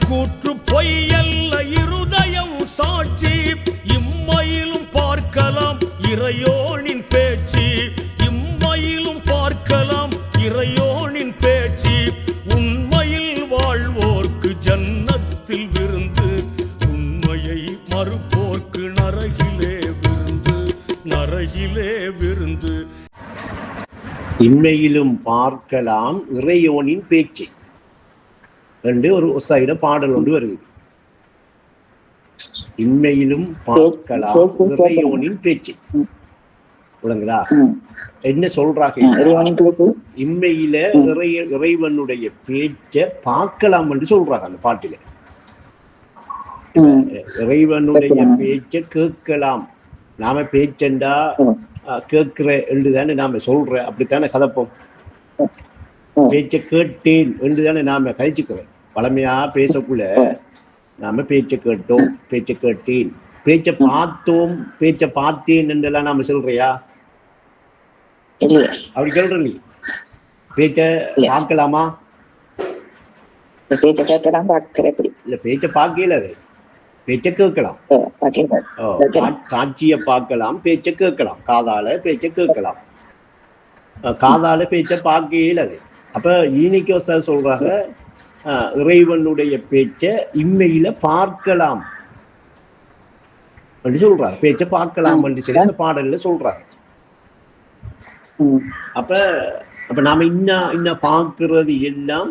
கூற்று பொய்யல்ல இருதயம் சாட்சி இம்மையிலும் பார்க்கலாம் இறையோனின் பேச்சு இம்மையிலும் பார்க்கலாம் இறையோனின் பேச்சு உண்மையில் வாழ்வோர்க்கு ஜன்னத்தில் விருந்து உண்மையை மறுப்போர்க்கு நரகிலே விருந்து நரகிலே விருந்து. இன்மையிலும் பார்க்கலாம் இறையோனின் பேச்சு என்று ஒரு சைட பாடல் ஒன்று வருது. இன்மையிலும் பார்க்கலாம் இறையோனின் பேச்சு விளங்குதா? என்ன சொல்றாங்க? இன்மையில இறைவனுடைய பேச்ச பார்க்கலாம் என்று சொல்றாங்க அந்த பாட்டில. இறைவனுடைய பேச்ச கேட்கலாம். நாம பேச்சண்டா கேட்கிற என்றுதானே நாம சொல்ற, அப்படித்தானே கதப்போம். பேச்ச கேட்டேன் என்றுதானே நாம கழிச்சுக்கிறோம். பழமையா பேசக்குள்ள நாம பேச்ச கேட்டோம், பேச்ச கேட்டேன், பேச்ச பார்த்தோம், பேச்ச பார்த்தேன் என்றெல்லாம் நாம சொல்றியா? அப்படி சொல்ற நீ பேச்ச பார்க்கலாமா? இல்ல, பேச்ச பார்க்கல, அது பேச்ச கேட்கலாம். காட்சிய பார்க்கலாம், பேச்ச கேட்கலாம். காதால பேச்ச கேட்கலாம், காதால பேச்ச பார்க்கல. அது அப்ப ஈனிக்கோ சார் சொல்றாங்க இறைவனுடைய பேச்ச இம்மையில பார்க்கலாம் அப்படி சொல்றாங்க. பேச்ச பார்க்கலாம் என்று சொல்லி அந்த பாடல்ல சொல்றாங்க. அப்ப அப்ப நாம இன்ன பார்க்கிறது எல்லாம்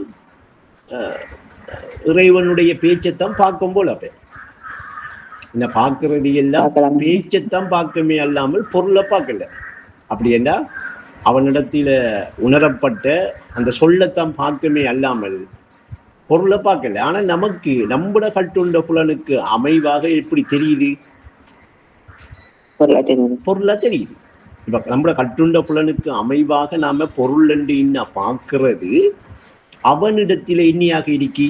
இறைவனுடைய பேச்சத்தான் பார்க்கும் போல. அப்ப என்ன பார்க்கறது எல்லாம் பேச்சத்தான் பார்க்கமே அல்லாமல் பொருளை பார்க்கல. அப்படி என்ன அவனிடத்தில உணரப்பட்ட அந்த சொல்லத்தான் பார்க்கமே அல்லாமல் பொருளை பார்க்கல. ஆனா நமக்கு நம்மட கட்டுண்ட புலனுக்கு அமைவாக எப்படி தெரியுது? பொருளா தெரியுது. இப்ப நம்மட கட்டுண்ட புலனுக்கு அமைவாக நாம பொருள் என்று இன்ன பார்க்கிறது அவனிடத்தில இன்னியாக இருக்கி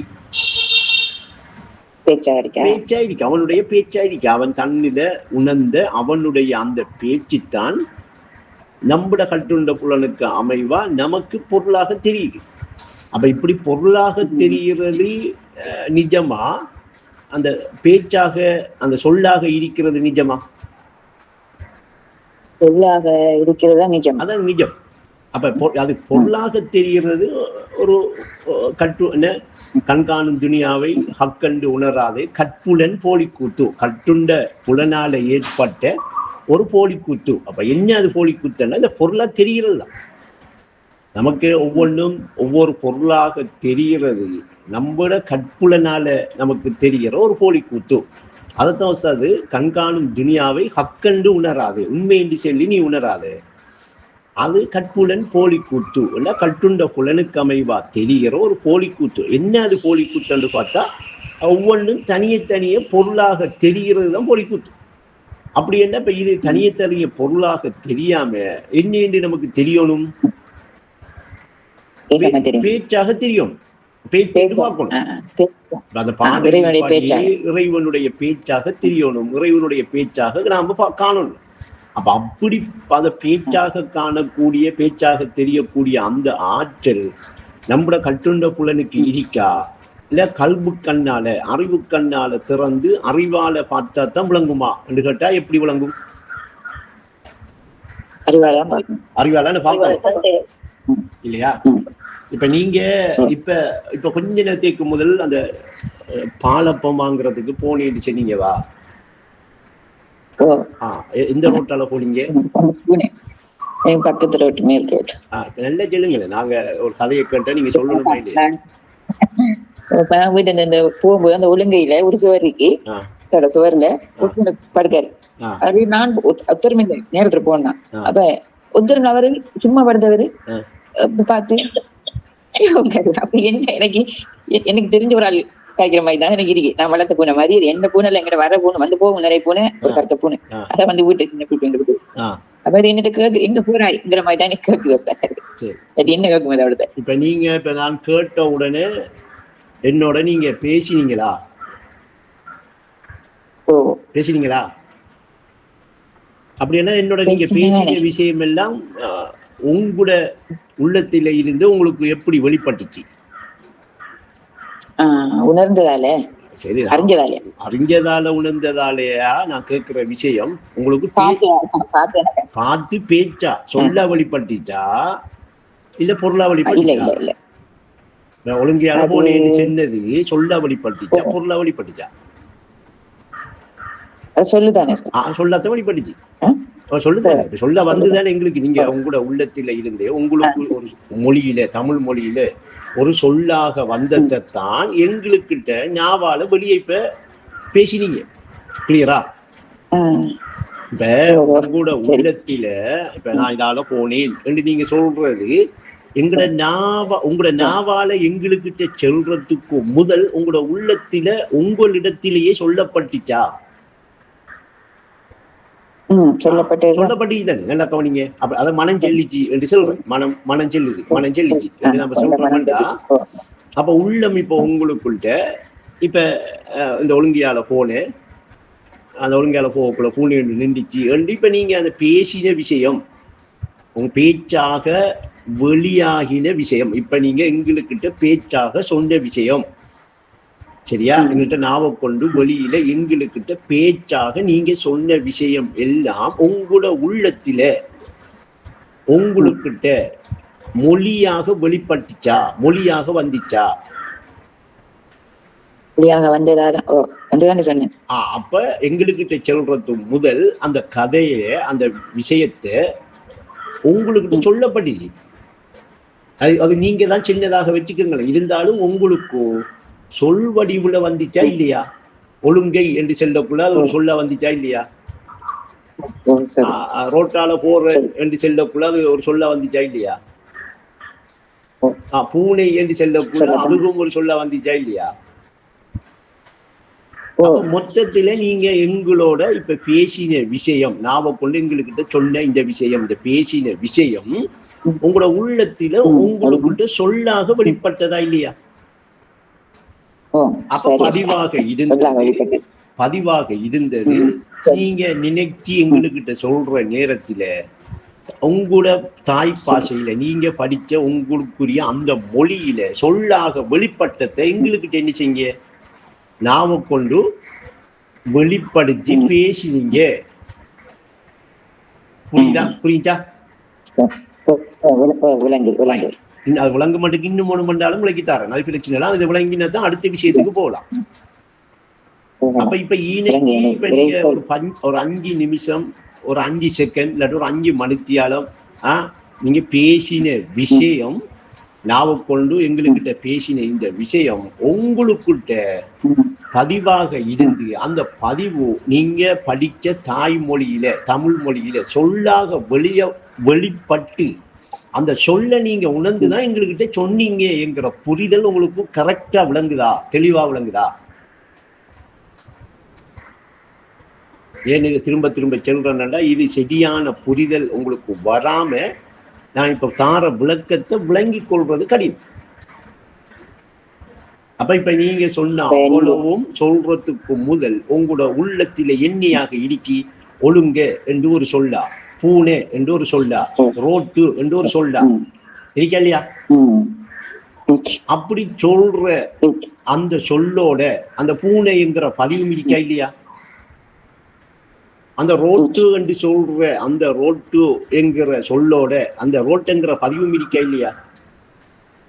பேச்சாயிருக்கு, அவனுடைய பேச்சாயிருக்கு. அவன் தன்னில உணர்ந்த அவனுடைய அந்த பேச்சுத்தான் நம்மட கட்டுண்ட புலனுக்கு அமைவா நமக்கு பொருளாக தெரியுது. அப்ப இப்படி பொருளாக தெரிகிறது நிஜமா? அந்த பேச்சாக அந்த சொல்லாக இருக்கிறது நிஜமா? சொல்லாக இருக்கிறதா நிஜம், அதான் நிஜம். அப்ப அது பொருளாக தெரிகிறது ஒரு கண்காணும் துனியாவை ஹக்கண்டு உணராது கற்புலன் போலிக்கூத்து, கட்டுண்ட புலனால ஏற்பட்ட ஒரு போலிக்கூத்து. அப்ப என்ன அது போலிக்கூத்துன்னா இந்த பொருளா தெரிகிறது தான். நமக்கு ஒவ்வொன்றும் ஒவ்வொரு பொருளாக தெரிகிறது நம்மளோட கற்புலனால நமக்கு தெரிகிற ஒரு போலிக்கூத்து. அதைத்தான் அது கண்காணும் துனியாவை ஹக்கண்டு உணராது, உண்மை என்று சொல்லி நீ உணராது. அது கற்புலன் போலிக்கூத்து, இல்ல கட்டுண்ட புலனுக்கு அமைவா தெரிகிற ஒரு போலிக்கூத்து. என்ன அது போலிக்கூத்துன்னு பார்த்தா ஒவ்வொன்றும் தனியே பொருளாக தெரிகிறது தான் போலிக்கூத்து. அப்படி என்ன இப்ப இது தனிய பொருளாக தெரியாம என்ன நமக்கு தெரியணும்? பேச்சாக தெரியும், பேச்சு பார்க்கணும். அந்த பாடல் இறைவனுடைய பேச்சாக தெரியணும், இறைவனுடைய பேச்சாக நாம காணணும். அப்ப அப்படி அந்த பேச்சாக காணக்கூடிய பேச்சாக தெரியக்கூடிய அந்த ஆற்றல் நம்மட கட்டுண்ட புலனுக்கு இருக்கா? இல்ல கல்பு கண்ணால அறிவு கண்ணால திறந்து அறிவால பார்த்தா தான் விளங்குமா என்று கேட்டா எப்படி விளங்கும்? அறிவால பார்க்கணும் இல்லையா? இப்ப நீங்க இப்ப கொஞ்ச நேரத்துக்கு முதல் அந்த பாலப்பம் வாங்குறதுக்கு போனேன்னு சொன்னீங்க வா, எந்த ரோட்டால போனீங்க? பக்கத்துல ரோட்டு மேற்கு. நல்லா சொல்லுங்க, நாங்க ஒரு கதையை கேட்டா நீங்க சொல்லணுமா இல்லையா? வீட்டு இந்த போகும்போது அந்த ஒழுங்கையில ஒரு சுவர் இருக்கு, சுவர்ல படுக்காரு. அது நான் ஒத்தரும் இல்லை நேரத்துல போனா, அப்ப ஒத்தரும் அவரு சும்மா படுத்தவரு பார்த்து அப்ப என்ன எனக்கு தெரிஞ்ச ஒரு ஆள் காய்க்கிற மாதிரி தான் எனக்கு இருக்கு. நான் வளர்த்த பூனை மாதிரி இது என்ன பூனை எங்கிட்ட வர பூனை வந்து போகும் நிறைய பூனை, ஒரு கருத்த பூனை. அதை வந்து வீட்டுக்கு கூப்பிட்டு அப்ப அது என்னட்டு கேக்கு எங்க பூராய்ங்கிற மாதிரி தான் எனக்கு கேக்கு. அது என்ன கேட்கும் அதை அவ்வளவு. இப்ப நீங்க இப்ப நான் கேட்ட உடனே என்னோட நீங்க பேசினீங்களா? பேசினீங்களா? அப்படின்னா என்னோட நீங்க பேசின விஷயம் எல்லாம் உங்களோட உள்ளத்தில இருந்து உங்களுக்கு எப்படி வெளிப்பட்டுச்சு? உணர்ந்ததாலே சரி, அறிஞ்சதாலே அறிஞ்சதால உணர்ந்ததாலேயா நான் கேட்கிற விஷயம் உங்களுக்கு பார்த்து பேச்சா சொல்ல வழிபட்டுச்சா இல்ல பொருளா வழிபட்டுச்சா? ஒழுங்கையான போனேன்னு சொன்னது சொல்ல வழிபட்டுச்சா பொருளா வழிபட்டுச்சா? சொல்லுதானே சொல்லத்த வழிபட்டுச்சு. சொல்லுதானே சொல்ல வந்துதானே எங்களுக்கு. நீங்க உங்களோட உள்ளத்தில இருந்து உங்களுக்கு ஒரு மொழியில தமிழ் மொழியில ஒரு சொல்லாக வந்ததைத்தான் எங்களுக்கிட்ட ஞாபால வெளியே இப்ப பேசினீங்க. கிளியரா? இப்ப உங்களோட உள்ளத்தில இப்ப நான் இதால போனேன் என்று நீங்க சொல்றது உங்களோட நாவால எங்களுக்கிட்ட செல்றதுக்கு முதல் உங்களோட உள்ளத்தில உங்களிடத்திலேயே சொல்லப்பட்டுச்சா? சொல்லப்பட்டு நல்லா கவனிங்க. அப்ப அதை மனம் செல்லிச்சு என்று சொல்றேன். மனம் செல்லுச்சு என்று நம்ம சொல்றோம்டா. அப்ப உள்ளம் இப்ப உங்களுக்குள்ள இப்ப இந்த ஒழுங்கையால போனேன், அந்த ஒழுங்கையால போகக்குள்ள பூனை நின்றுச்சு. இப்ப நீங்க அந்த பேசின விஷயம் உங்க பேச்சாக வெளியாகின விஷயம், இப்ப நீங்க எங்களுக்கிட்ட பேச்சாக சொன்ன விஷயம், சரியா? எங்கள்கிட்ட நாவை கொண்டு வெளியில எங்களுக்கிட்ட பேச்சாக நீங்க சொன்ன விஷயம் எல்லாம் உங்களோட உள்ளத்தில உங்களுக்கிட்ட மொழியாக வெளிப்பட்டுச்சா, மொழியாக வந்துச்சா? அப்ப எங்களுக்கிட்ட சொல்றது முதல் அந்த கதைய அந்த விஷயத்தை உங்களுக்கு சொல்லப்பட்டுச்சு. அது நீங்க தான் சின்னதாக வச்சுக்கோங்களேன். இருந்தாலும் உங்களுக்கு சொல் வடிவுல வந்துச்சா இல்லையா? ஒழுங்கை என்று செல்லக்குள்ள அது ஒரு சொல்ல வந்துச்சா இல்லையா? ரோட்டால போற என்று செல்லக்குள்ள அது ஒரு சொல்ல வந்துச்சா இல்லையா? பூனை என்று செல்லக்குள்ள அதுவும் ஒரு சொல்ல வந்துச்சா இல்லையா? மொத்தத்துல நீங்க எங்களோட இப்ப பேசின விஷயம், நாம கொண்டு எங்களுக்கிட்ட சொன்ன இந்த விஷயம், இந்த பேசின விஷயம் உங்களோட உள்ளத்தில உங்களுக்கிட்ட சொல்லாக வெளிப்பட்டதா இல்லையா? அப்ப பதிவாக இருந்தது நீங்க நினைச்சு எங்களுக்கிட்ட சொல்ற நேரத்துல உங்களோட தாய் பாஷையில நீங்க படிச்ச உங்களுக்குரிய அந்த மொழியில சொல்லாக வெளிப்பட்டதை எங்களுக்கிட்ட என்ன செய்ய நாம கொண்டு வெளிப்படுத்தி பேசினீங்க. புரியுதா? அது விளங்க மாட்டேங்குது. இன்னும் ஒண்ணு பண்ணாலும் விளக்கி தரேன். அது பிரச்சனை இல்லை. அது விளங்கினா தான் அடுத்த விஷயத்துக்கு போகலாம். அப்ப இப்ப நீங்க ஒரு 5 நிமிஷம், ஒரு 5 செகண்ட் இல்லாட்டி ஒரு 5 மணித்தியாலம் நீங்க பேசின விஷயம், நாவை கொண்டு எங்களுக்கிட்ட பேசின இந்த விஷயம் உங்களுக்கிட்ட பதிவாக இருந்து அந்த பதிவு நீங்க படிச்ச தாய்மொழியில தமிழ் மொழியில சொல்லாக வெளிப்பட்டு அந்த சொல்ல நீங்க உணர்ந்துதான் எங்ககிட்ட சொன்னீங்க என்கிற புரிதல் உங்களுக்கு கரெக்டா விளங்குதா? தெளிவா விளங்குதா? ஏன்னு திரும்ப திரும்ப சொல்றேன்னா இது சரியான புரிதல் உங்களுக்கு வராம நான் இப்ப தார விளக்கத்தை விளங்கிக் கொள்றது கடினம். அப்ப இப்ப நீங்க சொன்ன அவ்வளவும் சொல்றதுக்கு முதல் உங்களோட உள்ளத்தில எண்ணியாக இருக்கி ஒழுங்க என்று ஒரு சொல்லா, பூனே என்று ஒரு சொல்லா, ரோட்டு என்று ஒரு சொல்லா இருக்கா இல்லையா? அப்படி சொல்ற அந்த சொல்லோட அந்த பூனை என்கிற பதிவும் இருக்கா இல்லையா? அந்த ரோட்டு என்று சொல்ற அந்த ரோட்டு என்கிற சொல்லோட அந்த ரோட்டுங்கிற பதிவும் இருக்கா இல்லையா?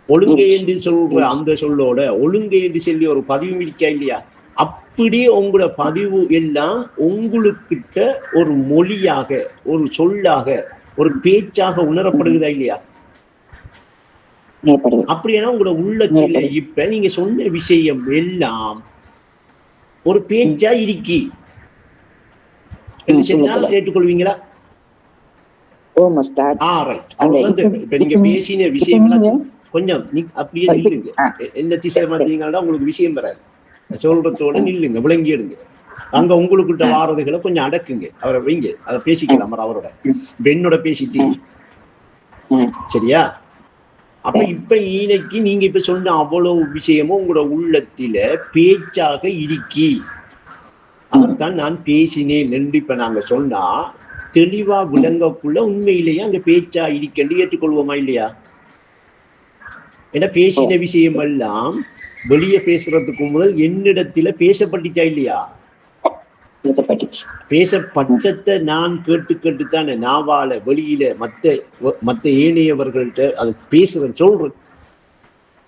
ஒழுங்கை என்று சொல்ற அந்த சொல்லோட ஒழுங்கை என்று சொல்லி ஒரு பதிவும் இருக்கா இல்லையா? அப்படியே உங்களோட பதிவு எல்லாம் உங்களுக்கிட்ட ஒரு மொழியாக, ஒரு சொல்லாக, ஒரு பேச்சாக உணரப்படுகிறதா இல்லையா? அப்படின்னா உங்களோட உள்ளத்தில இப்ப நீங்க சொன்ன விஷயம் எல்லாம் ஒரு பேச்சா இருக்கி ஏற்றுக்கொள்வீங்களா? இப்ப நீங்க பேசின விஷயம் கொஞ்சம் அப்படியே நில்லுங்க. என்ன திசை மாட்டீங்கன்னா உங்களுக்கு விஷயம் வராது. சொல்றதோட நில்லுங்க, விளங்கி எடுங்க. அங்க உங்களுக்கிட்ட வாரதுகளை கொஞ்சம் அடக்குங்க. அவரை வைங்க, அதை பேசிக்கலாம் அவரோட. பெண்ணோட பேசிட்டு சரியா? அப்ப இப்ப இன்னைக்கு நீங்க இப்ப சொன்ன அவ்வளவு விஷயமும் உங்களோட உள்ளத்தில பேச்சாக இருக்கி அதைத்தான் நான் பேசினேன் என்று இப்ப நாங்க சொன்னா தெளிவா விளங்கக்குள்ள உண்மையிலேயே அங்க பேச்சா இருக்கேன்னு ஏற்றுக்கொள்வோமா இல்லையா? ஏன்னா பேசின விஷயம் எல்லாம் வெளியே பேசுறதுக்கு முதல் என்னிடத்துல பேசப்பட்டுச்சா இல்லையா? பேசப்பட்டத்தை நான் கேட்டுத்தானே நாவால வெளியில மத்த ஏனையவர்கள்ட்ட அது பேசுறேன் சொல்றேன்.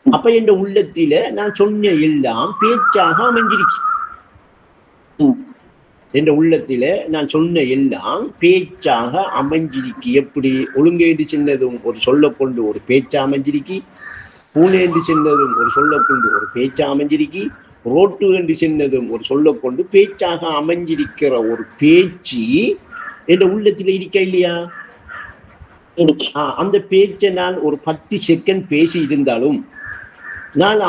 அப்ப என் உள்ளத்தில நான் சொன்ன எல்லாம் பேச்சாக அமைஞ்சிருக்கு. என் உள்ளத்தில நான் சொன்ன எல்லாம் பேச்சாக அமைஞ்சிருக்கு. எப்படி ஒழுங்கேண்டு சென்றதும் ஒரு சொல்ல கொண்டு ஒரு பேச்சா அமைஞ்சிருக்கு, பூனேந்து சென்றதும் ஒரு சொல்ல கொண்டு ஒரு பேச்சா அமைஞ்சிருக்கு, ரோட்டு என்று சென்றதும் ஒரு சொல்ல கொண்டு பேச்சாக அமைஞ்சிருக்கிற ஒரு பேச்சு என்ற உள்ளத்தில் இருக்கா இல்லையா? அந்த பேச்சை நான் ஒரு 10 செகண்ட் பேசி இருந்தாலும் நான்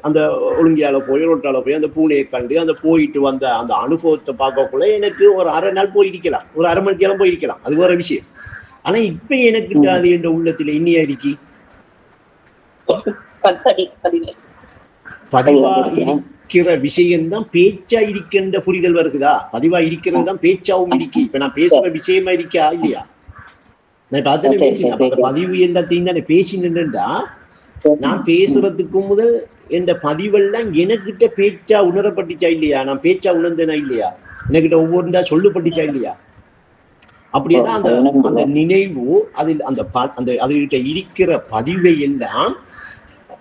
அந்த ஒழுங்கியால போய் ரோட்டால போய் அந்த பூனையை கண்டு அந்த போயிட்டு வந்த அந்த அனுபவத்தை பார்க்கக்குள்ள எனக்கு ஒரு அரை நாள் போயிருக்கலாம், ஒரு அரை மணி நேரம் போயிருக்கலாம், அது வேற விஷயம். ஆனா இப்ப எனக்கு அது என்ற உள்ளத்துல இன்னியா இருக்கி பதிவா இருக்கிற விஷயம்தான் பேச்சா இருக்கின்ற புரிதல் வருகுதா? பதிவா இருக்கிறது தான் பேச்சாவும் இருக்கு. இப்ப நான் பேசுற விஷயமா இருக்கா இல்லையா? நான் இப்ப அதுல பேசினேன். அந்த பதிவு எல்லாத்தையும் தானே பேசினேன்டா. நான் பேசுறதுக்கு முதல் என்ற பதிவெல்லாம் எனக்கிட்ட பேச்சா உணரப்பட்டுச்சா இல்லையா? நான் பேச்சா உணர்ந்தேனா இல்லையா? எனக்கிட்ட ஒவ்வொன்றா சொல்லப்பட்டுச்சா இல்லையா? அப்படின்னா அந்த அந்த நினைவு அதில் அந்த அதுகிட்ட இருக்கிற பதிவை எல்லாம்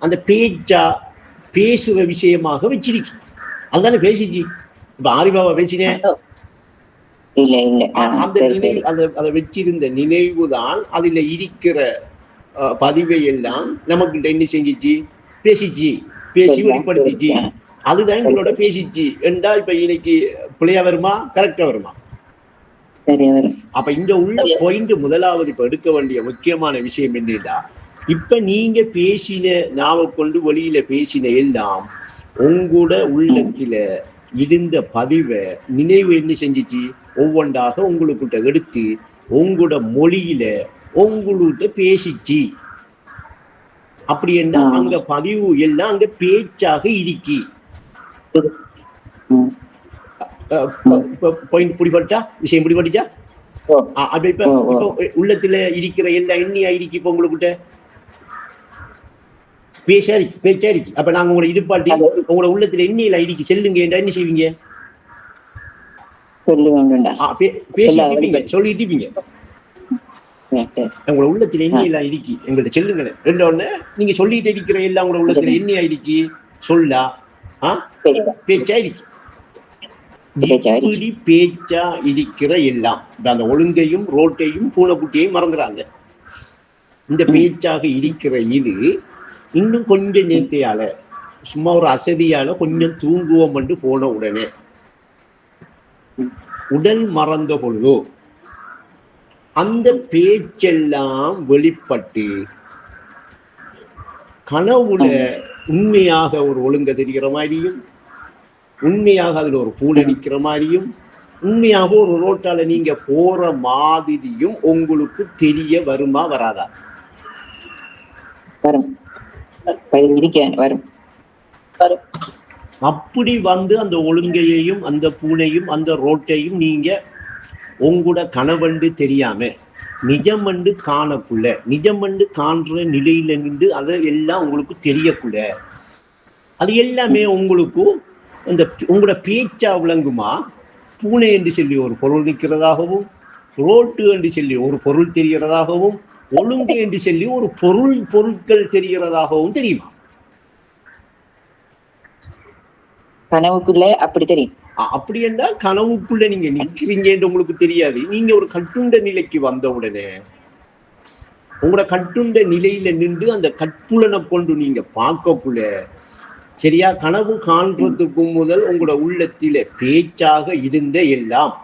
அந்த பேச்சா பேசுற விஷயமாக வச்சிருக்கு. அதுதானே பேசிச்சு. இப்ப ஆரிபாபா பேசினேன், அந்த நினைவு அதை வச்சிருந்த நினைவுதான் அதுல இருக்கிற பதிவை எல்லாம் நமக்கிட்ட என்ன செஞ்சிச்சு? பேசிச்சு, பேசி வெளிப்படுத்திச்சு. அதுதான் எங்களோட பேசிச்சு என்றா இப்ப இன்னைக்கு பிள்ளையா வருமா, கரெக்டா வருமா? அப்ப இங்க உள்ள பாயிண்ட் முதலாவது இப்ப எடுக்க வேண்டிய முக்கியமான விஷயம் என்னடா, இப்ப நீங்க பேசின நாம கொண்டு வெளியில பேசின எல்லாம் உங்களோட உள்ளத்துல இருந்த பதிவை நினைவு என்ன செஞ்சிச்சு? ஒவ்வொன்றாக உங்களுக்கிட்ட எடுத்து உங்களோட மொழியில உங்கள்கிட்ட பேசிச்சு. அப்படி என்ன அங்க பதிவு எல்லாம் அங்க பேச்சாக இருக்கி. பாயிண்ட் பிடிபட்டா, விஷயம் பிடிபட்டுச்சா? அப்ப இப்ப உள்ளத்துல இருக்கிற எல்லாம் எண்ணியா இருக்கு. இப்ப உங்களுக்கிட்ட பேச்சா இருக்கு. அப்ப நாங்க உங்களை இது பாட்டி உங்களோட உள்ளத்துல எண்ணியில இருக்கு செல்லுங்க என்ன செய்வீங்க? பேசிட்டு சொல்லிட்டு இருப்பீங்க. உங்களோட உள்ளத்துல எண்ணியெல்லாம் இருக்கு எங்கள்ட்ட செல்லுங்களேன். ரெண்டொன்னு நீங்க சொல்லிட்டு இருக்கிற எல்லாம் உங்களோட உள்ளத்துல எண்ணியா இருக்கு சொல்லா பேச்சா இருக்கு. இப்படி பேச்சா இருக்கிற எல்லாம் அந்த ஒழுங்கையும் ரோட்டையும் பூனைக்குட்டியையும் மறந்துறாங்க. இந்த பேச்சாக இருக்கிற இது இன்னும் கொஞ்சம் நேர்த்தையால சும்மா ஒரு அசதியால கொஞ்சம் தூங்குவோம் என்று போன உடனே உடல் மறந்த பொழுதோ அந்த பேச்செல்லாம் வெளிப்பட்டு கனவுல உண்மையாக ஒரு ஒழுங்க தெரிகிற மாதிரியும், உண்மையாக அதுல ஒரு பூனை நிற்கிற மாதிரியும், உண்மையாக ஒரு ரோட்டால நீங்க போற மாதிரியும் உங்களுக்கு தெரிய வருமா வராதா? அப்படி வந்து அந்த ஒழுங்கையையும் அந்த பூனையும் அந்த ரோட்டையும் நீங்க உங்களோட கனவண்டு தெரியாம நிஜமண்டு காணக்குள்ள, நிஜமண்டு காண்ற நிலையில நின்று அதை எல்லாம் உங்களுக்கு தெரியக்குள்ள, அது எல்லாமே உங்களுக்கு இந்த உங்களோட பேச்சா விளங்குமா? பூனை என்று சொல்லி ஒரு பொருள் நிற்கிறதாகவும், ரோட்டு என்று சொல்லி ஒரு பொருள் தெரிகிறதாகவும், ஒழுங்கு என்று சொல்லி ஒரு பொருட்கள் தெரிகிறதாகவும் தெரியுமா? கனவுக்குள்ள அப்படி தெரியும். அப்படி என்றால் கனவுக்குள்ள நீங்க நிற்கிறீங்க என்று உங்களுக்கு தெரியாது. நீங்க ஒரு கட்டுண்ட நிலைக்கு வந்த உடனே உங்களோட கட்டுண்ட நிலையில நின்று அந்த கட்புலனை கொண்டு நீங்க பார்க்கக்குள்ள சரியா, கனவு காண்றதுக்கு முதல் உங்களோட உள்ளத்தில பேச்சாக இருந்த எல்லாம்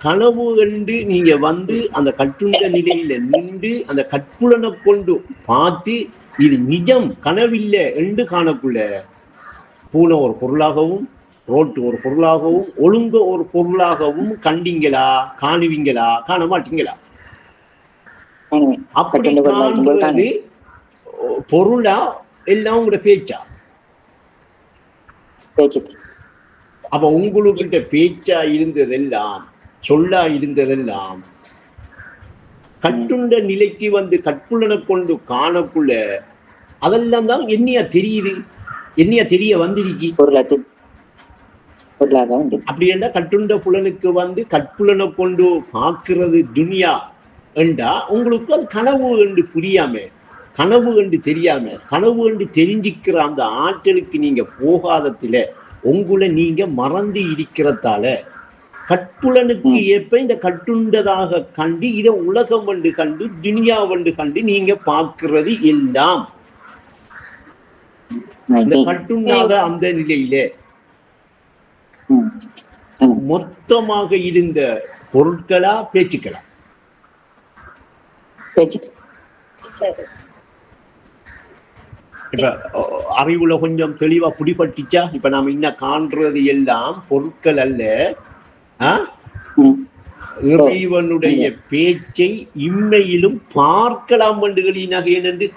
கனவு என்று நீங்க வந்து அந்த கட்டுண்ட நிலையில நின்று அந்த கட்புலனை கொண்டு பார்த்து இது நிஜம் கனவில்லை என்று காணக்குள்ள பூனை ஒரு பொருளாகவும், ரோட்டு ஒரு பொருளாகவும், ஒழுங்க ஒரு பொருளாகவும் கண்டீங்களா, காணுவீங்களா, காண மாட்டீங்களா? அப்படி காண்றது பொருளா எல்லாம் உங்களோட பேச்சா? அப்ப உங்களுக்கிட்ட பேச்சா இருந்ததெல்லாம் சொல்லா இருந்ததெல்லாம் கட்டுண்ட நிலைக்கு வந்து கட்புலனை கொண்டு காணக்குள்ள அதெல்லாம் தான் என்னையா தெரியுது, என்னையா தெரிய வந்திருக்கு. அப்படி என்றா கட்டுண்ட புலனுக்கு வந்து கட்புலனை கொண்டு பார்க்கிறது துனியா என்றா உங்களுக்கு அது கனவு என்று புரியாம, கனவு என்று தெரியாம, கனவு என்று தெரிஞ்சிக்கிற அந்த ஆற்றலுக்கு நீங்க போகாதத்துல உங்களை நீங்க மறந்து இருக்கிறதால கட்புலனுக்கு ஏற்ப இந்த கட்டுண்டதாக கண்டு இதை உலகம் என்று கண்டு துனியா என்று கண்டு நீங்க பார்க்கிறது எல்லாம் இந்த கட்டுண்டாத அந்த நிலையிலே மொத்தமாக இருந்த பொருட்களா பேச்சுக்களா? இப்ப அறிவுல கொஞ்சம் தெளிவா பிடிபட்டுச்சா? இப்ப நாம இன்னும் காண்றது எல்லாம் பொருட்கள் அல்ல, இறைவனுடைய பேச்சை இம்மையிலும் பார்க்கலாம் என்று ஏனென்று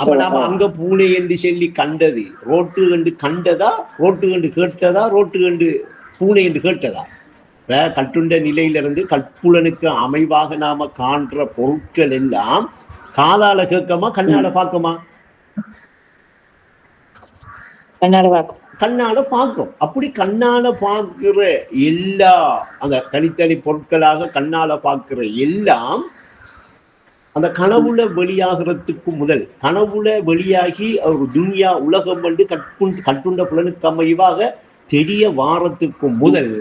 அப்ப நாம அங்க பூனை என்று சொல்லி கண்டது ரோட்டு கண்டு கண்டதா, ரோட்டு கண்டு கேட்டதா, ரோட்டு கண்டு பூனை என்று கேட்டதா? கட்டுண்ட நிலையிலிருந்து கட்புலனுக்கு அமைவாக நாம காண்ற பொருட்கள் எல்லாம் காதால கேட்கமா கண்ணால பார்க்குமா? கண்ணால பார்க்கும். அப்படி கண்ணால பார்க்கிற எல்லா அந்த தனித்தனி பொருட்களாக கண்ணால பார்க்கிற எல்லாம் அந்த கனவுல வெளியாகிறதுக்கு முதல், கனவுல வெளியாகி ஒரு துனியா உலகம் வந்து கட்டுண்ட புலனுக்கு அமைவாக தெரிய வாரத்துக்கு முதல்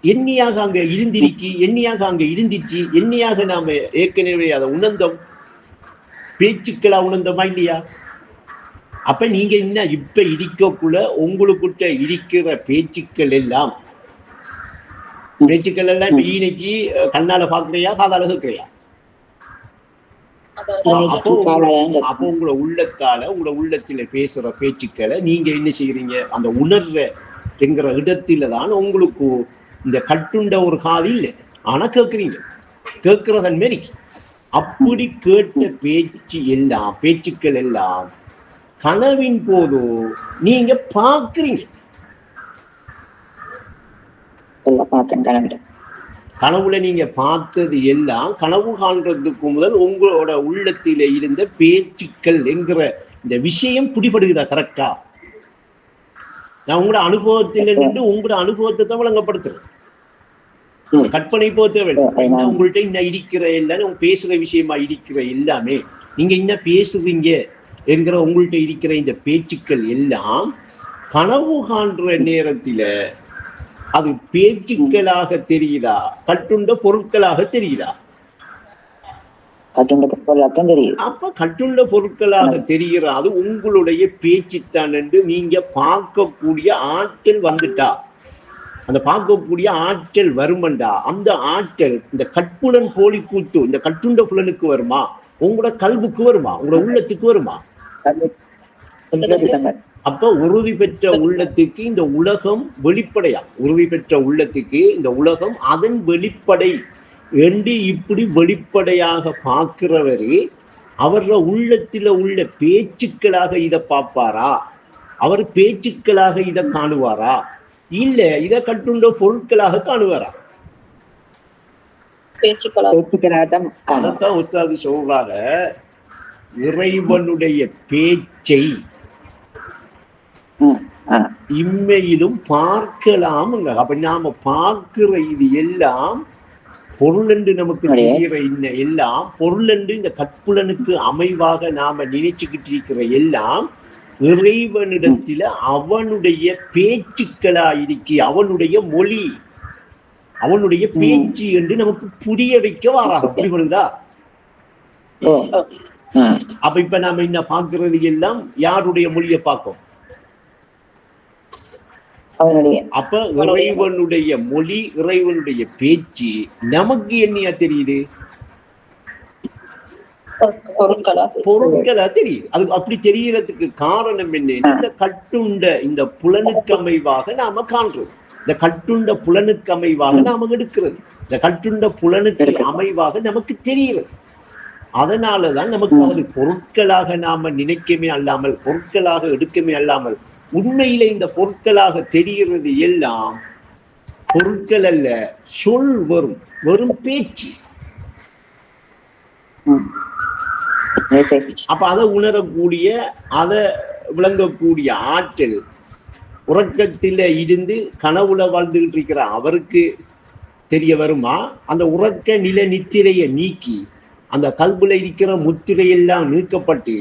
எண்ணியாக அங்க இருந்திருக்கி, எண்ணியாக அங்க இருந்துச்சு, எண்ணியாக நாம ஏற்கனவே அதை உணர்ந்தோம், பேச்சுக்களா உணர்ந்தோமா இல்லையா? அப்ப நீங்க என்ன இப்ப இருக்கக்குள்ள உங்களுக்குட்ட இருக்கிற பேச்சுக்கள் எல்லாம் இன்னைக்கு கண்ணால பாக்குறியா காதால கேட்கிறியா? அப்போ உங்களோட உள்ளத்தால உங்களோட உள்ளத்துல பேசுற பேச்சுக்களை நீங்க என்ன செய்யறீங்க? அந்த உணர்ற என்கிற இடத்துல தான் உங்களுக்கு இந்த கட்டுண்ட ஒரு காது இல்லை, ஆனா கேட்குறீங்க, கேட்கிறதன் மாரி. அப்படி கேட்ட பேச்சுக்கள் எல்லாம் கனவின் போது நீங்க பாக்குறீங்க. கனவுல நீங்க பார்த்தது எல்லாம் கனவு காண்றதுக்கு முதல் உங்களோட உள்ளத்தில இருந்த பேச்சுக்கள் என்கிற இந்த விஷயம் பிடிபடுகிறதா? கரெக்டா? நான் உங்களோட அனுபவத்தில இருந்து உங்களோட அனுபவத்தை தான் வழங்கப்படுத்துறேன், கற்பனை போக தேவையில்லை. உங்கள்கிட்ட இன்னும் இருக்கிற எல்லாமே பேசுற விஷயமா இருக்கிற எல்லாமே நீங்க என்ன பேசுறீங்க என்கிற உங்கள்கிட்ட இருக்கிற இந்த பேச்சுக்கள் எல்லாம் கனவு காண்ற நேரத்தில அது பேச்சுக்களாக தெரியுதா, கட்டுண்ட பொருட்களாக தெரியுதா? அப்ப கட்டுண்ட பொருட்களாக தெரிகிற அது உங்களுடைய பேச்சுத்தான் என்று நீங்க பார்க்கக்கூடிய ஆற்றல் வந்துட்டா, அந்த பார்க்கக்கூடிய ஆற்றல் வருமண்டா, அந்த ஆற்றல் இந்த கட்புலன் போலி கூத்து இந்த கட்டுண்ட புலனுக்கு வருமா? உங்களோட கல்வுக்கு வருமா? உங்களோட உள்ளத்துக்கு வருமா? அப்ப உறுதி பெற்ற உள்ளத்துக்கு இந்த உலகம் வெளிப்படையா, உறுதி பெற்ற உள்ளத்துக்கு இந்த உலகம் அதன் வெளிப்படை என்று இப்படி வெளிப்படையாக பார்க்கிறவரு அவர உள்ளத்தில உள்ள பேச்சுக்களாக இதை பார்ப்பாரா? அவர் பேச்சுக்களாக இதை காணுவாரா? இல்ல இதை கட்டுண்ட பொருட்களாக காணுவாரா? அதைத்தான் உஸ்தாது சொல்றாங்க, இறைவனுடைய பேச்சை இம்மையிலும் பார்க்கலாம். அப்ப நாம பார்க்கிற இது எல்லாம் பொருள் என்று நமக்கு தெரிகிற எல்லாம் பொருள் என்று இந்த கட்புலனுக்கு அமைவாக நாம நினைச்சுக்கிட்டு இருக்கிற எல்லாம் இறைவனிடத்தில அவனுடைய பேச்சுக்களா இருக்கி, அவனுடைய மொழி, அவனுடைய பேச்சு என்று நமக்கு புரிய வைக்க வாராக. புரியுதா? அப்ப இப்ப நாம என்ன பார்க்கிறது எல்லாம் யாருடைய மொழியை பார்க்கும்? அப்ப இறைவனுடைய மொழி, இறைவனுடைய பேச்சு நமக்கு என்னையா தெரியுது? பொருட்களா தெரியுது. அது அப்படி தெரியறதுக்கு காரணம் என்ன? இந்த கட்டுண்ட இந்த புலனுக்கு அமைவாக நாம காண்றது, இந்த கட்டுண்ட புலனுக்கு அமைவாக நாம எடுக்கிறது, இந்த கட்டுண்ட புலனுக்கு அமைவாக நமக்கு தெரிகிறது. அதனாலதான் நமக்கு அது பொருட்களாக நாம நினைக்கமே அல்லாமல், பொருட்களாக எடுக்கமே அல்லாமல், உண்மையில இந்த பொருட்களாக தெரிகிறது எல்லாம் பொருட்கள் அல்ல, சொல், வெறும் பேச்சு. அப்ப அதை உணரக்கூடிய அதை விளங்கக்கூடிய ஆற்றல் உறக்கத்தில இருந்து கனவுல வாழ்ந்துகிட்டு இருக்கிற அவருக்கு தெரிய வருமா? அந்த உறக்க நில நித்திரையை நீக்கி அந்த கல்புல இருக்கிற முத்திரையெல்லாம் நீக்கப்பட்டு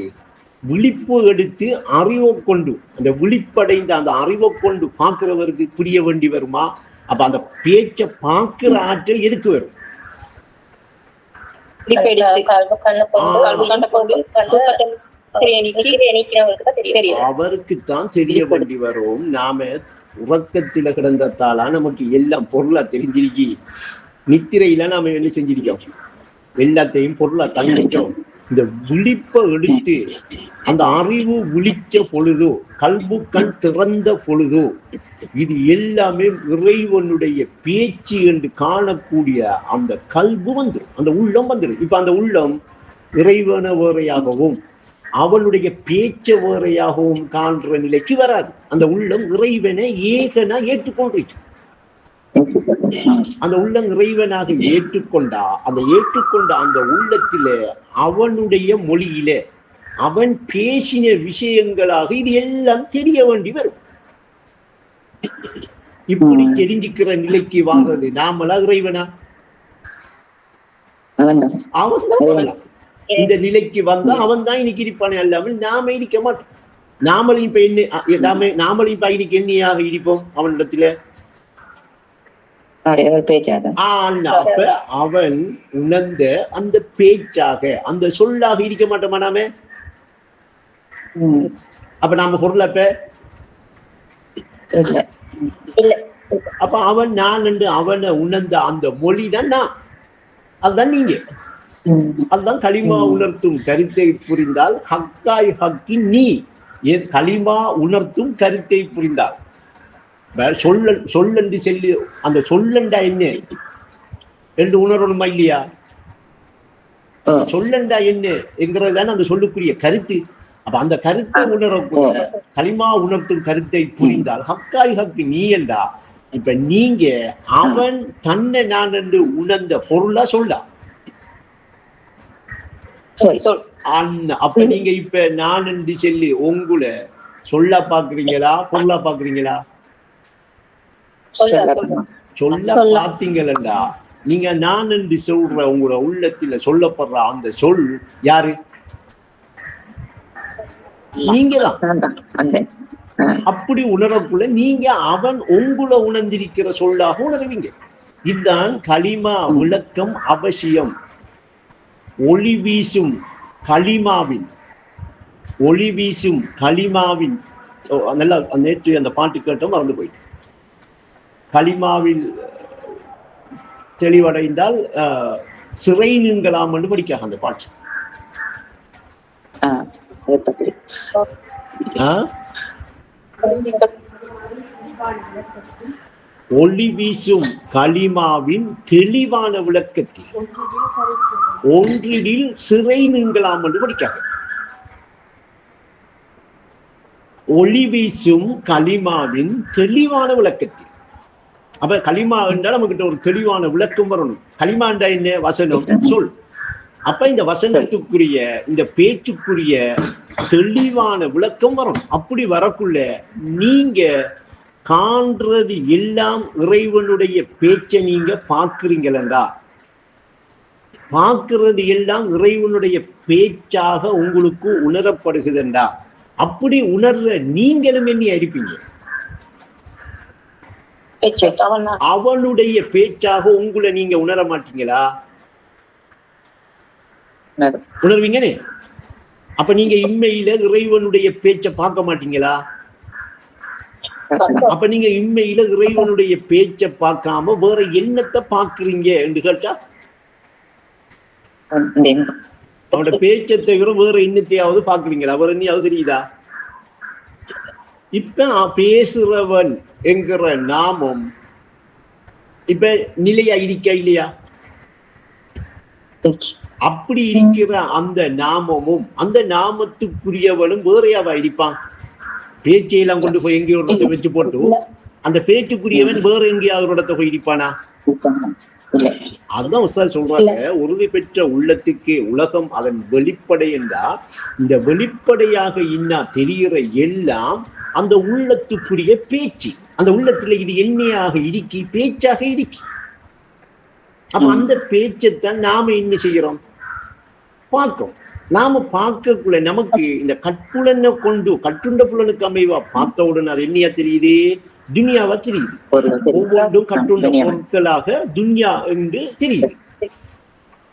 விழிப்பு எடுத்து அறிவை கொண்டு அந்த விழிப்படைந்த அந்த அறிவை கொண்டு பார்க்கிறவருக்கு புரிய வேண்டி வருமா? அப்ப அந்த பேச்சை பார்க்கிற ஆற்றல் எதுக்கு வரும்? அவருக்குத்தான் தெரிய வேண்டி வரும். நாம உறக்கத்தில கிடந்ததால நமக்கு எல்லாம் பொருளா தெரிஞ்சிருக்கி, நித்திரையில நாம என்ன செஞ்சிருக்கோம்? எல்லாத்தையும் பொருளா தங்கிட்டோம். இந்த விழிப்பை எடுத்து அந்த அறிவு விழிச்ச பொழுதோ கல்பு கண் திறந்த பொழுதோ இது எல்லாமே இறைவனுடைய பேச்சு என்று காணக்கூடிய அந்த கல்பு வந்துடும், அந்த உள்ளம் வந்துடும். இப்ப அந்த உள்ளம் இறைவன வேறையாகவும் அவனுடைய பேச்ச வேறையாகவும் காண்ற நிலைக்கு வராது. அந்த உள்ளம் இறைவனை ஏகனா ஏற்றுக்கொண்டிருக்கு. அந்த உள்ளம் இறைவனாக ஏற்றுக்கொண்டா அந்த ஏற்றுக்கொண்ட அந்த உள்ளத்தில அவனுடைய மொழியில அவன் பேசின விஷயங்களாக இது எல்லாம் தெரிய வேண்டி வரும். இப்படி தெரிஞ்சுக்கிற நிலைக்கு வாங்குறது நாமளா இறைவனா? அவன் தான். இந்த நிலைக்கு வந்தா அவன் தான் இன்னைக்கு இருப்பானே அல்லாமல் நாம இருக்க மாட்டோம். நாமளும் இப்ப என்ன நாமளும் இப்ப இன்னைக்கு என்னையாக இருப்போம் அவனிடத்துல? அப்ப அவன் உணர்ந்த அந்த பேச்சாக அந்த சொல்லாக இருக்க மாட்டோமா நாம? அப்ப நாம பொருள் அப்ப அவன் நான் என்று அவனை உணர்ந்த அந்த மொழிதான் நான், அதுதான் நீங்க. அதுதான் களிமா உணர்த்தும் கருத்தை புரிந்தால் ஹக்காய் ஹக்கி நீ களிமா உணர்த்தும் கருத்தை புரிந்தால் சொல்லண்டு செல்லு. அந்த சொல்லண்டா என்ன என்று உணரணுமா இல்லையா? சொல்லண்டா என்ன என்கிறதுதானே அந்த சொல்லுக்குரிய கருத்து. அப்ப அந்த கருத்தை உணரக்கூடிய களிமா உணர்த்தும் கருத்தை புரிந்தால் ஹக்காய் ஹக்கு நீ என்றா இப்ப நீங்க அவன் தன்னை நான் என்று உணர்ந்த பொருளா சொல்லா. அப்ப நீங்க இப்ப நான் என்று சொல்லி உங்களை சொல்ல பாக்குறீங்களா பொருளா பாக்குறீங்களா? சொல்ல பாத்தீங்களா? நீங்க நான் என்று சொல்ற உங்களோட உள்ளத்துல சொல்லப்படுற அந்த சொல் யாரு? நீங்கதான். அப்படி உணரக்குள்ள நீங்க அவன் உங்களை உணர்ந்திருக்கிற சொல்லாக உணர்வீங்க. இதுதான் களிமா விளக்கம் அவசியம். ஒளி வீசும் களிமாவின் நல்லா நேற்று அந்த பாட்டு கேட்டோம், மறந்து போயிட்டு. களிமாவில் தெளிவடைந்தால் சிறை நீங்கலாம் என்று படிக்காக அந்த பாட்டு. ஒளி வீசும் களிமாவின் தெளிவான விளக்கத்தில் ஒன்றில் சிறை நீங்கலாம் என்று படிக்காக. ஒளி வீசும் களிமாவின் தெளிவான விளக்கத்தில். அப்ப களிமா என்றால் நம்ம கிட்ட ஒரு தெளிவான விளக்கம் வரணும். களிமா என்றா என்ன? வசனம், சொல். அப்ப இந்த வசனத்துக்குரிய இந்த பேச்சுக்குரிய தெளிவான விளக்கம் வரணும். அப்படி வரக்குள்ள நீங்க காண்றது எல்லாம் இறைவனுடைய பேச்சை நீங்க பார்க்கிறீங்களா? பார்க்கிறது எல்லாம் இறைவனுடைய பேச்சாக உங்களுக்கு உணரப்படுகிறதா? அப்படி உணர்ற நீங்களும் என்ன இருப்பீங்க? அவனுடைய பேச்சாக உங்களை நீங்க உணர மாட்டீங்களா? உணர்வீங்கனே. அப்ப நீங்க இம்மையில இறைவனுடைய பேச்சை பார்க்க மாட்டீங்களா? அப்ப நீங்க இம்மையில இறைவனுடைய பேச்சை பார்க்காம வேற என்னத்தை பார்க்கிறீங்க என்று கேட்டா அவனோட பேச்சை தவிர வேற என்னத்தையாவது பாக்குறீங்களா? வேற என்னையாவது தெரியுதா? இப்ப பேசுறவன் என்கிற நாமம் இப்ப நிலையா இருக்க இல்லையா? அப்படி இருக்கிற அந்த நாமமும் அந்த நாமத்துக்குரியவனும் வேறையாவா இருப்பான்? பேச்சையெல்லாம் கொண்டு போய் எங்கேயோ ஒரு இடத்தை வச்சு போட்டு அந்த பேச்சுக்குரியவன் வேற எங்கேயாவது ஒரு இடத்தை போய் இருப்பானா? அதுதான் உஸ்தாத் சொல்றாங்க, உறுதி பெற்ற உள்ளத்துக்கு உலகம் அதன் வெளிப்படை என்றா, இந்த வெளிப்படையாக இன்னா தெரிகிற எல்லாம் அந்த உள்ளத்துக்குரிய பேச்சு. அந்த உள்ளத்துல இது எண்ணெயாக இருக்கி, பேச்சாக இருக்கி. அப்ப அந்த பேச்சைத்தான் நாம என்ன செய்யறோம், பார்க்கிறோம். நாம பார்க்கக்குள்ள நமக்கு இந்த கட்புலனை கொண்டு, கட்டுண்ட புலனுக்கு அமைவா பார்த்த உடனே அது என்னையா தெரியுது, துன்யாவா தெரியுது. ஒவ்வொன்றும் கட்டுண்ட பொருட்களாக துன்யா என்று தெரியுது.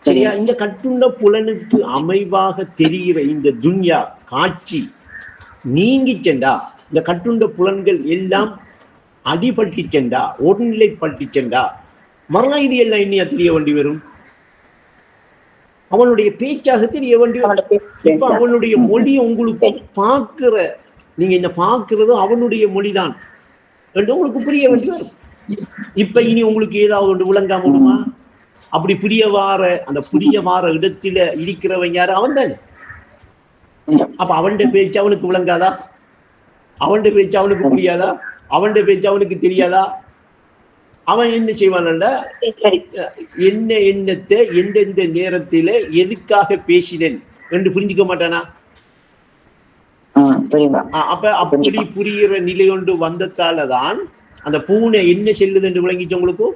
சரியா? இந்த கட்டுண்ட புலனுக்கு அமைவாக தெரிகிற இந்த துன்யா காட்சி நீங்கி சென்றா, இந்த கட்டுண்ட புலன்கள் எல்லாம் அடிபட்டு சென்றா, ஒருநிலைப்பட்டு சென்றா, மறுநாள் இது எல்லாம் என்னையா தெரிய வேண்டி வரும், அவனுடைய பேச்சாக தெரிய வேண்டி வரும். இப்ப அவனுடைய மொழி உங்களுக்கு பார்க்கிற, நீங்க என்ன பார்க்கிறது அவனுடைய மொழிதான் என்று உங்களுக்கு புரிய வேண்டி வரும். இப்ப இனி உங்களுக்கு ஏதாவது ஒன்று விளங்காம விடுமா? அப்படி புரிய வார, அந்த புரிய வார இடத்துல இருக்கிறவன் யாரு, அவன் தானே. அப்ப அவனுடைய பேச்சு அவனுக்கு விளங்காதா? அவனுடைய பேச்சு அவனுக்கு புரியாதா? அவனுடைய பேச்சு அவனுக்கு தெரியாதா? அவன் என்ன செய்வான்டா, என்ன எண்ணத்தை எந்தெந்த நேரத்தில எதுக்காக பேசினேன் என்று புரிஞ்சுக்க மாட்டானா? அப்ப அப்படி புரிகிற நிலை ஒன்று வந்ததாலதான் அந்த பூனை என்ன செல்லுது என்று விளங்கிச்சு உங்களுக்கு.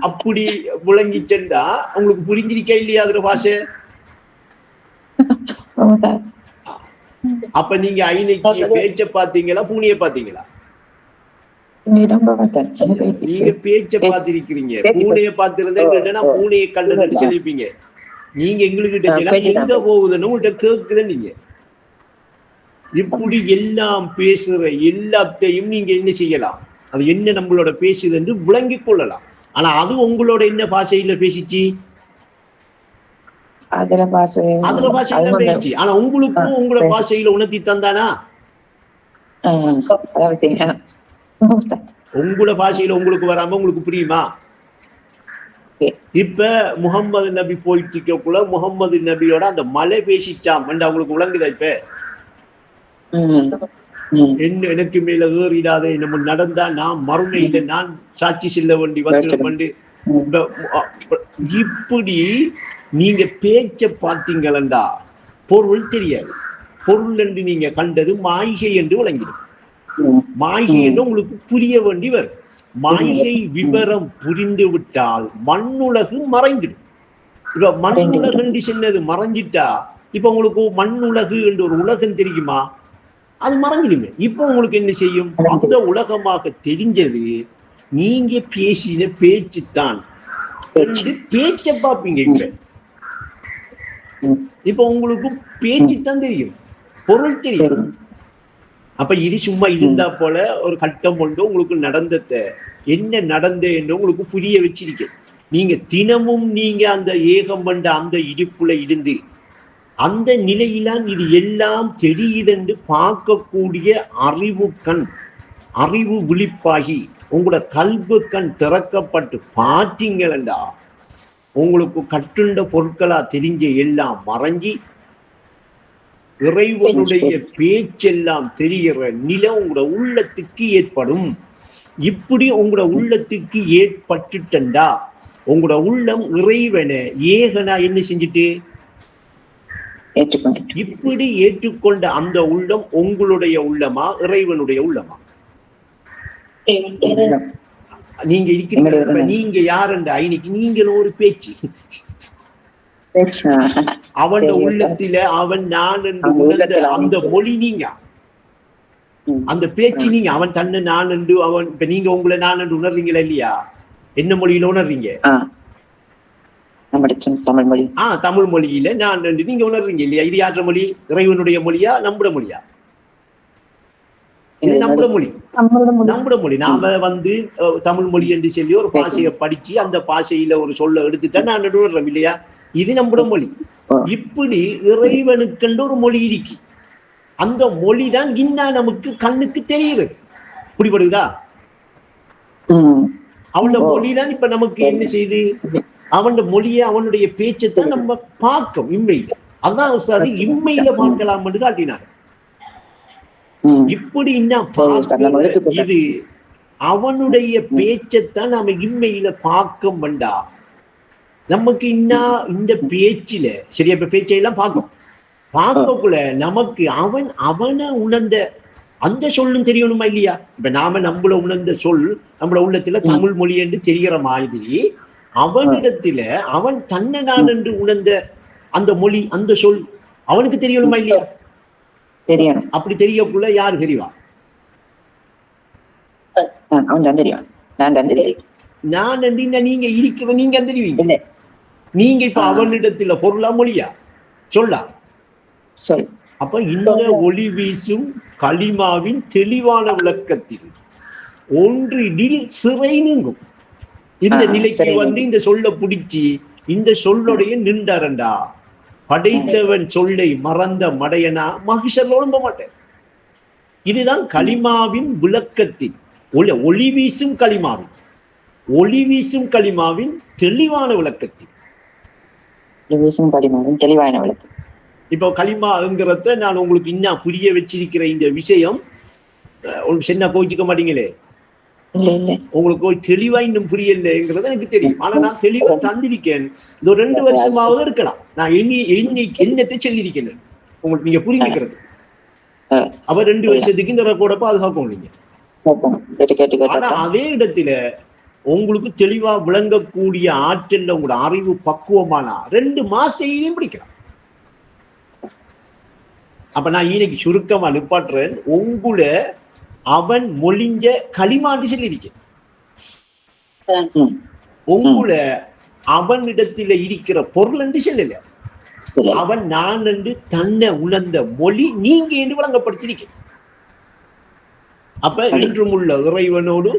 அப்படி விளங்கிச்சா உங்களுக்கு புரிஞ்சிருக்கா இல்லையா அதுல பாஷை? அப்ப நீங்க ஐநைக்கு பேச்ச பாத்தீங்களா, பூனைய பாத்தீங்களா? நீங்க பேச்ச பாத்திருக்கிறீங்க, பூனைய பாத்திருந்தா பூனையை கண்டு செழிப்பீங்க. நீங்க எங்களுக்கு எங்க போகுதுன்னு உங்கள்கிட்ட கேக்குத. நீங்க இப்படி எல்லாம் பேசுற எல்லாத்தையும் நீங்க என்ன செய்யலாம், அது என்ன நம்மளோட பேசுது என்று விளங்கிக் கொள்ளலாம். ஆனா அது உங்களோட என்ன பாஷையில பேசிச்சு, அதுல பாஷையில பேசிச்சு. ஆனா உங்களுக்கும் உங்களோட பாஷையில உணர்த்தி தந்தானா? உங்களோட பாஷையில உங்களுக்கு வராம உங்களுக்கு புரியுமா? இப்ப முகம்மது நபி போயிட்டு இருக்கக்குள்ள முகம்மது நபியோட அந்த மலை பேசிச்சாம் என்று அவங்களுக்கு விளங்குதா? இப்ப என்ன எனக்கு மேல ஏறிடாத, நம்ம நடந்தா நான் மறுமையில நான் சாட்சி செல்ல வேண்டி வந்து. இப்படி நீங்க பேச்ச பார்த்தீங்களா, பொருள் தெரியாது. பொருள் என்று நீங்க கண்டது மாய்கை என்று விளங்கிடும். மாய்கை என்று உங்களுக்கு புரிய வேண்டி வரும். மாய்கை விவரம் புரிந்து விட்டால் மண்ணுலகு மறைந்துடும். இப்ப மண்ணுலகு என்று சொன்னது மறைஞ்சிட்டா, இப்ப உங்களுக்கு மண்ணுலகு என்று ஒரு உலகம் தெரியுமா, அது மறைஞ்சிடுமே. இப்ப உங்களுக்கு என்ன செய்யும், அந்த உலகமாக தெரிஞ்சது நீங்க பேசின பேச்சுத்தான். பேச்ச பாப்பீங்க. இப்ப உங்களுக்கு பேச்சுத்தான் தெரியும், பொருள் தெரியும். அப்ப இது சும்மா இருந்தா போல ஒரு கட்டம் கொண்டு உங்களுக்கு நடந்தத என்ன நடந்த என்று உங்களுக்கு புரிய வச்சிருக்க. நீங்க தினமும் நீங்க அந்த ஏகம் கொண்ட அந்த இடுப்புல இருந்து அந்த நிலையிலாம் இது எல்லாம் தெரியுதென்று பார்க்கக்கூடிய அறிவு கண், அறிவு விழிப்பாகி உங்களோட கல்வி கண் திறக்கப்பட்டு பார்த்தீங்களா, உங்களுக்கு கட்டுண்ட பொருட்களா தெரிஞ்ச எல்லாம் மறைஞ்சி இறைவனுடைய பேச்செல்லாம் தெரிகிற நிலை உங்களோட உள்ளத்துக்கு ஏற்படும். இப்படி உங்களோட உள்ளத்துக்கு ஏற்பட்டுட்டா உங்களோட உள்ளம் இறைவனை ஏகனா என்ன செஞ்சுட்டு இப்படி ஏற்றுக்கொண்ட அந்த உள்ளம் உங்களுடைய உள்ளமா இறைவனுடைய உள்ளமா? நீங்க இருக்கிற நீங்க யார் என்ற ஐனிக்கு நீங்களும் ஒரு பேச்சு. அவன் உள்ளத்தில அவன் நான் என்று உணர்ந்த அந்த மொழி நீங்க, அந்த பேச்சு நீங்க. அவன் தன்னை நான் என்று அவன், இப்ப நீங்க உங்களை நான் என்று உணர்றீங்களா இல்லையா? என்ன மொழியில உணர்றீங்க? தமிழ் மொழி. தமிழ் மொழியில நான் என்று நீங்க உணர்றீங்க இல்லையா? இது யாற்ற மொழி? இறைவனுடைய மொழியா நம்முட மொழியா? இது நம்முட மொழி, நம்முட மொழி. நாம வந்து தமிழ் மொழி என்று சொல்லி ஒரு பாஷையை படிச்சு அந்த பாஷையில ஒரு சொல்ல எடுத்துட்டா நான் உணர்றோம் இல்லையா? இது நம்முட மொழி. இப்படி இறைவனுக்கென்று ஒரு மொழி இருக்கு. அந்த மொழிதான் இன்னா நமக்கு கண்ணுக்கு தெரியுது. புரிபடுதா? அவனோட மொழிதான் இப்ப நமக்கு என்ன செய்யுது, அவன் மொழியை அவனுடைய பேச்சைத்தான் நம்ம பார்க்கும் இம்மையில. அதான் உஸ்தாது இம்மையில பார்க்கலாம் என்று காட்டினார். இப்படி இது அவனுடைய பேச்சைத்தான் நாம இம்மையில பார்க்க வேண்டா. நமக்கு இந்த பேச்சில சரியா இப்ப பேச்சையெல்லாம் பார்க்கக்குள்ள நமக்கு அவனை உணர்ந்த அந்த சொல்லும் தெரியணுமா இல்லையா? இப்ப நாம நம்மள உணர்ந்த சொல் நம்மள உள்ளத்துல தமிழ் மொழி என்று தெரிகிற மாதிரி அவனிடத்துல அவன் தன்னை நான் என்று உணர்ந்த அந்த மொழி அந்த சொல் அவனுக்கு தெரியணுமா இல்லையா? தெரியணும். அப்படி தெரியக்குள்ள யாரு தெரிவா? நான் நீங்க இருக்கிற நீங்க தெரிவீங்க. நீங்க இப்ப அவனிடத்துல பொருளா மொழியா சொல்லா? அப்ப இந்த ஒளி வீசும் களிமாவின் தெளிவான விளக்கத்தில் ஒன்றில் சிறை நீங்கும். இந்த நிலைக்கு வந்து இந்த சொல்ல பிடிச்சி இந்த சொல்லுடைய நின்றாரண்டா படைத்தவன் சொல்லை மறந்த மடையனா மகிஷர்ல ஒழுங்க மாட்டேன். இதுதான் களிமாவின் விளக்கத்தின் ஒளி வீசும் களிமாவின் தெளிவான விளக்கத்தின் தெளிவான விளக்கம். இப்போ களிமாங்கிறத நான் உங்களுக்கு இன்னும் புரிய வச்சிருக்கிற இந்த விஷயம் என்ன கோச்சிக்க மாட்டீங்களே, உங்களுக்கு தெளிவா இன்னும் புரியலைங்கிறது எனக்கு தெரியும். ஆனா நான் தெளிவா தந்திருக்கேன். இந்த 2 வருஷமாவது இருக்கலாம் நான் என்னத்தை சொல்லியிருக்கேன் உங்களுக்கு நீங்க புரிஞ்சுக்கிறது. அப்ப 2 வருஷத்துக்கு இந்த ரெக்கார்டை பாதுகாக்கும் நீங்க. ஆனா அதே இடத்துல உங்களுக்கு தெளிவா விளங்கக்கூடிய ஆற்றல்ல உங்களோட அறிவு பக்குவமானா 2 மாசம் பிடிக்கலாம். அப்ப நான் இன்னைக்கு சுருக்கமா நிப்பாட்டுறேன். உங்கள அவன் மொழிஞ்ச களிமாண்டு சொல்லியிருக்கேன். உங்கள அவனிடத்துல இருக்கிற பொருள் என்று சொல்லல, அவன் நான் என்று தன்னை உணர்ந்த மொழி நீங்க என்று வழங்கப்படுத்திருக்கேன். அப்ப என்றும் உள்ள இறைவனோடு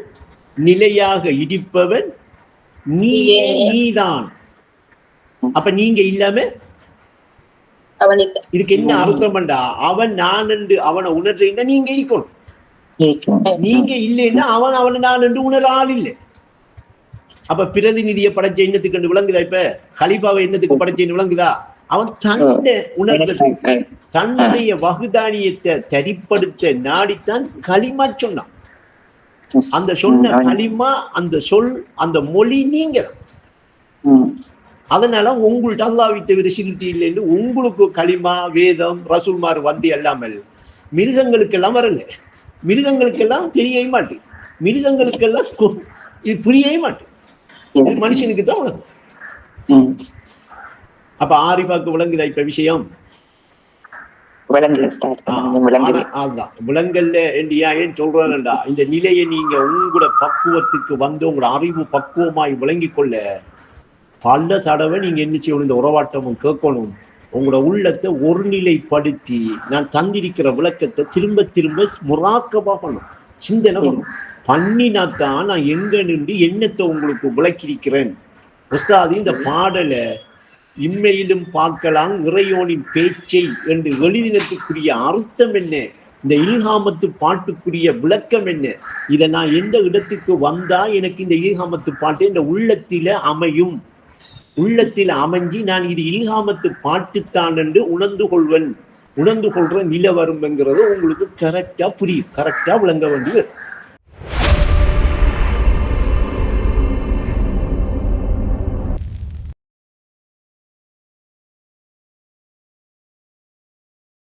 நிலையாக இருப்பவன் நீதான். அப்ப நீங்க இல்லாம இதுக்கு என்ன அர்த்தம் பண்ணா? அவன் நான் என்று அவனை உணர்றீங்கன்னா நீங்க இருக்கணும். நீங்க இல்லைன்னா அவனை நான் என்று உணர ஆள் இல்லை. அப்ப பிரதிநிதியை படைச்ச எண்ணத்துக்கு கண்டு விளங்குதா? இப்ப கலிபாவை எண்ணத்துக்கு படைச்சேன்னு விளங்குதா? அவன் தன்னை உணர்றதுக்கு தன்னுடைய வகுதானியத்தை தரிப்படுத்த நாடித்தான் களிமா சொன்னான். அந்த சொன்ன களிமா அந்த சொல் அந்த மொழி நீங்க தான். அதனால உங்கள்ட்ட அல்லாஹ்வை தவிர சிறுத்தி இல்லைன்னு உங்களுக்கு களிமா வேதம் ரசூல்மார் வந்து அல்லாமல் மிருகங்களுக்கெல்லாம் வரல. மிருகங்களுக்கெல்லாம் தெரிய மாட்டேன், மிருகங்களுக்கெல்லாம் இது புரிய மாட்டேன். இது மனுஷனுக்கு தான் விளங்கும். அப்ப ஆரிபாக்கு விளங்குதா இப்ப விஷயம்? விலங்கல்ல ஏன் சொல்றேன்டா, இந்த நிலையை நீங்க உங்களோட பக்குவத்துக்கு வந்து உங்களோட அறிவு பக்குவமாய் விளங்கிக் கொள்ள பல தடவை நீங்க என்ன செய்யணும்? இந்த உறவாட்டமும் கேட்கணும். உங்களோட உள்ளத்தை ஒருநிலைப்படுத்தி நான் தந்திருக்கிற விளக்கத்தை திரும்ப திரும்ப முராக்கபா பண்ணும், சிந்தனை பண்ணும். பண்ணினாத்தான் நான் எங்க நின்று எண்ணத்தை உங்களுக்கு விளக்கியிருக்கிறேன். உஸ்தாது இந்த பாடலை இம்மையிலும் பார்க்கலாம் இறையோனின் பேச்சை என்று எழுதினத்துக்குரிய அர்த்தம் என்ன, இந்த இல்ஹாமத்து பாட்டுக்குரிய விளக்கம் என்ன, இதை நான் எந்த இடத்துக்கு வந்தா எனக்கு இந்த இல்ஹாமத்து பாட்டு இந்த உள்ளத்தில அமையும், உள்ளத்தில் அமைஞ்சி நான் இது இல்ஹாமத்து பாட்டுத்தான் என்று உணர்ந்து கொள்ற நிலை வரும்ங்கிறது உங்களுக்கு கரெக்டா புரியும், கரெக்டா விளங்க வேண்டியது.